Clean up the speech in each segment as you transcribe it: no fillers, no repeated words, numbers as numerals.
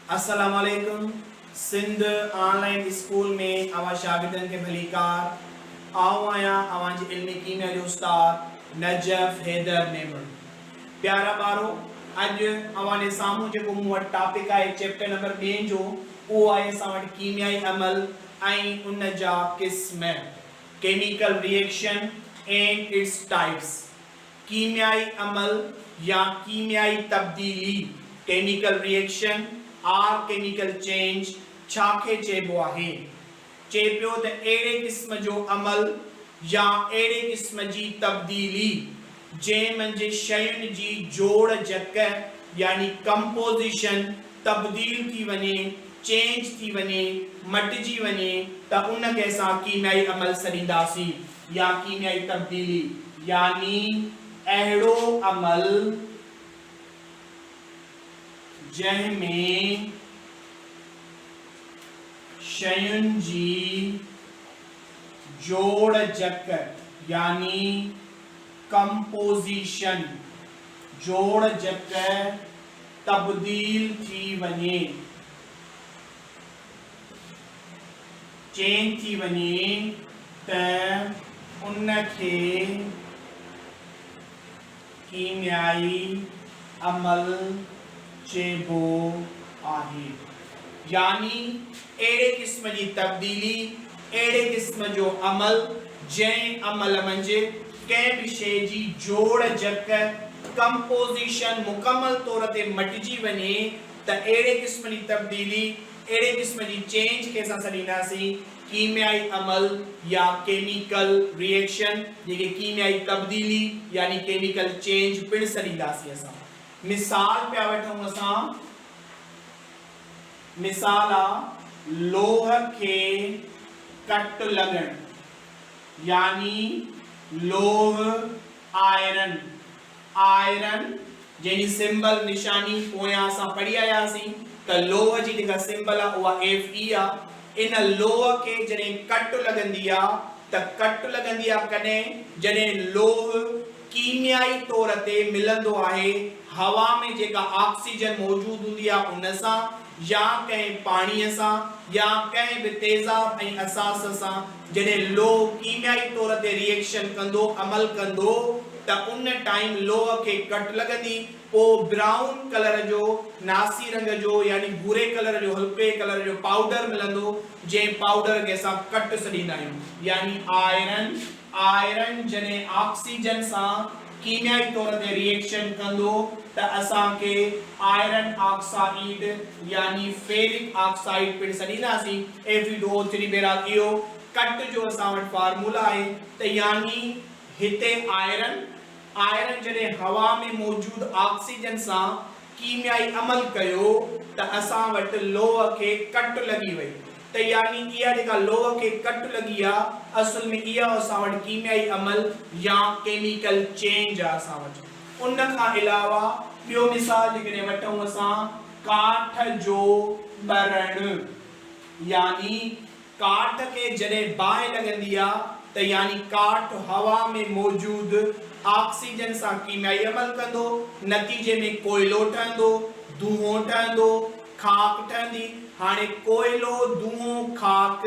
अस्सलाम वालेकुम। Sindh online school में आवा शागिर्दन के भलीकार आओ आया आवाज इल्मी कीमिया जो उस्ताद नजफ हैदर नेमर। प्यारा बारो अज अवाने सामू जो मूं वटि टॉपिक आहे चैप्टर नंबर 2 जो वो आहे असां वटि कीमियाई अमल ऐं उन जा क़िस्म chemical reaction and its types. कीमियाई अमल या कीमियाई तब्दीली chemical reaction or chemical change छाखे चेबो आहे। चेपियो त एड़े किस्म जो अमल या एड़े किस्म जी तब्दीली जे मंजे शयुन जी जोड़ जक यानी कंपोजिशन तब्दील थी वने चेंज थी वने मटजी वने त उन के सा कीमियाई अमल सरींदासी या कीमियाई तब्दीली यानी एड़ो अमल जैमें शयुन जी जोड़ जक यानी कंपोजिशन जोड़ जक तब्दील थी वने चेंज थी वने त उनखे कीमियाई अमल चेबो आहे। यानी एड़े किस्म जी तब्दीली एड़े किस्म जो अमल जैं अमल मंजे के भी शे जी जोड़ जक कंपोजिशन मुकम्मल तौर ते मटजी वने त एड़े किस्म जी तब्दीली एड़े किस्म जी चेंज के सा सडींदासी कीमियाई अमल या केमिकल रिएक्शन जेके कीमियाई तब्दीली यानी केमिकल चेंज पिण सडींदासी असा। मिसाल पे वठूं असा मिसाल लोह के कट लगन यानी लोह आयरन आयरन जेनी सिंबल निशानी पोया असा पढ़ी आयासी त लोह जी जेका सिंबल आ उहा Fe आ। इन लोह के जने कट लगंदी आ त कट लगंदी आ कने जने लोह कीमियाई तौर ते मिलंदो आहे हवा में जेका ऑक्सीजन मौजूद हुंदी आ उन सा या कहीं पानी सा या कहीं भी तेजाब ऐं असास सा जने लोह कीमियाई तौर ते रिएक्शन कंदो अमल कंदो त उन टाइम लोह के कट लगंदी पो ब्राउन कलर जो नासी रंग जो यानी भूरे कलर जो हल्के कलर जो पाउडर मिलंदो जे पाउडर के सा कट सडींदा आहियूं यानी आयरन आयरन जने ऑक्सीजन सा कीमियाई तौर ते रिएक्शन कंदो त असा के आयरन ऑक्साइड यानी फेरिक ऑक्साइड पिण सडींदासी Fe2O3 बेरा इहो कट जो असा वट फार्मूला है त यानी हिते आयरन आयरन जने हवा में मौजूद ऑक्सीजन सा कीमियाई अमल कयो त असा वट लोह के कट लगी वई त यानी इया जेका लोह के कट लगी आ असल में इया असा वट कीमियाई अमल या केमिकल चेंज आ असा वट। उन का अलावा बियो मिसाल जेकने वठूं असा काठ जो बरण यानी काठ के जने बाहि लगंदी आ त यानी काठ हवा में मौजूद ऑक्सीजन सा कीमियाई अमल कंदो नतीजे में कोयलो ठहंदो धुओं ठहंदो खाक ठहंदी। हाने कोयलो धुओं खाक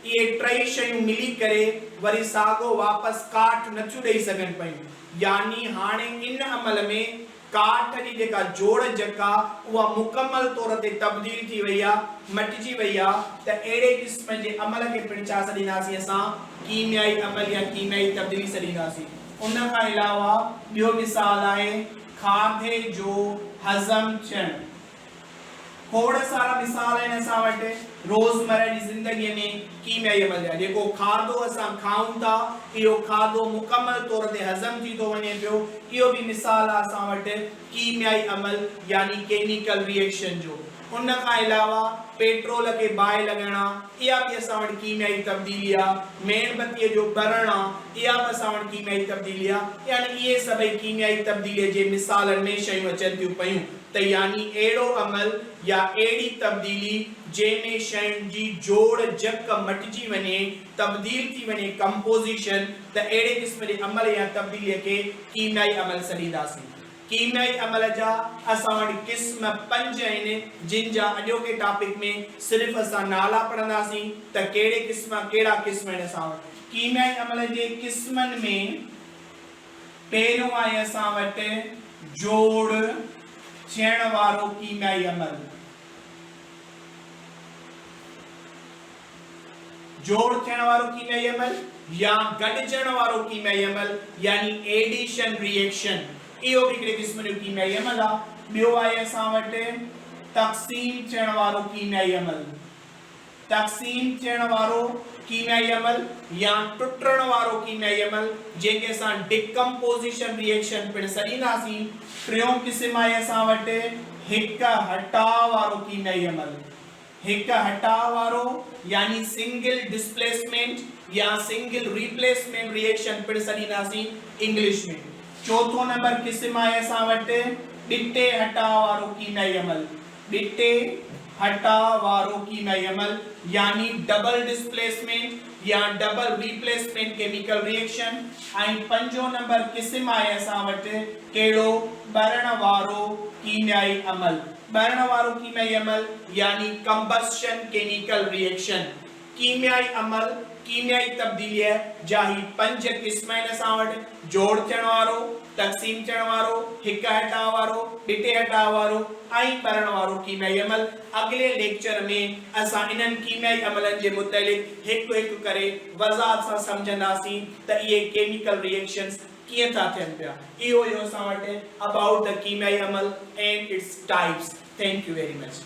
ये टई शयूं मिली करे वरी सागो वापस काठ न थियूं ॾेई सघनि पयूं यानी हाने इन अमल में काठ जी जेका जोड़ जका उहा मुकम्मल तौर ते तब्दील थी वई आ मटजी वई आ त एड़े किस्म जे अमल के पिण छा सडींदासी असां कीमियाई अमल या कीमियाई तब्दीली सडींदासी। उन का अलावा बियो मिसाल आहे खाधे जो हजम थियण। खोड़ सारा मिसाल है असा वटे रोजमर्रा जी जिंदगी में कीमियाई अमल जा जेको खाधो असा खाऊं था इहो खाधो मुकम्मल तौर ते हजम थी तो वने पियो इहो भी मिसाल असा वटे कीमियाई अमल यानी केमिकल रिएक्शन जो। उन का अलावा पेट्रोल के बाहि लगना इहा भी असा वट कीमियाई तब्दीली आ। मेणबत्ती जो बरण आ इहा भी असा वट कीमियाई तब्दीली आ यानी ये सभई कीमियाई तब्दीली जे मिसालन में शयूं अचन थियूं पयूं त यानी एड़ो अमल या एड़ी तब्दीली जेमें शयुन जी जोड़ जक मटजी वने तब्दील थी वने कंपोजिशन त एड़े किस्म जे अमल या तब्दीली के कीमियाई अमल सडींदासीं। कीमियाई अमल जा असां वटि क़िस्म 5 आहिनि जिन जा अॼोके टॉपिक में सिर्फ़ असां नाला पढ़ंदासीं त कहिड़े क़िस्म कहिड़ा क़िस्म आहिनि असां वटि। कीमियाई अमल जे क़िस्मनि में पहिरियों आहे असां वटि जोड़ थियण वारो कीमियाई अमल। जोड़ थियण वारो कीमियाई अमल या गॾिजण वारो कीमियाई अमल यानी एडिशन रिएक्शन, इहो बि हिकिड़े क़िस्म जो कीमियाई अमल आहे। ॿियो आहे असां वटि तक़सीम थियण वारो कीमियाई अमल। तक़सीम थियण वारो कीमियाई अमल या टुटण वारो कीमियाई अमल जंहिंखे असां डिकम्पोजिशन रिएक्शन पिणु सॾींदासीं। टियों क़िस्म आहे असां वटि हिक हटाव वारो कीमियाई अमल। हिक हटाव वारो यानी सिंगल डिस्प्लेसमेंट या सिंगल रिप्लेसमेंट रिएक्शन पिणु सॾींदासीं इंग्लिश में। चौथों नंबर क़िस्म आहे असां वटि ॾिटे हटाव वारो कीमियाई अमल। ॾिटे हटाव वारो कीमियाई अमल यानी डबल डिस्प्लेसमेंट या डबल रिप्लेसमेंट केमिकल रिएक्शन। ऐं पंजों नंबर क़िस्म आहे असां वटि कहिड़ो ॿरण वारो कीमियाई अमल। ॿरण वारो कीमियाई अमल यानी कंबस्शन केमिकल रिएक्शन। कीमियाई अमल कीमियाई तब्दीली जा ही 5 क़िस्म आहिनि असां वटि। जोड़ थियण वारो, तक़सीम थियण वारो, हिक हटाव वारो, ॾिटे हटाव वारो ऐं ॿरण वारो कीमियाई अमल। अगले लेक्चर में असां इन्हनि कीमियाई अमलनि जे मुतलिक़ हिकु हिकु करे वज़ाहत सां समझंदासीं त इहे केमिकल रिएक्शंस कीअं था थियनि पिया। इहो असां वटि अबाउट द कीमियाई अमल and its types. Thank U very much.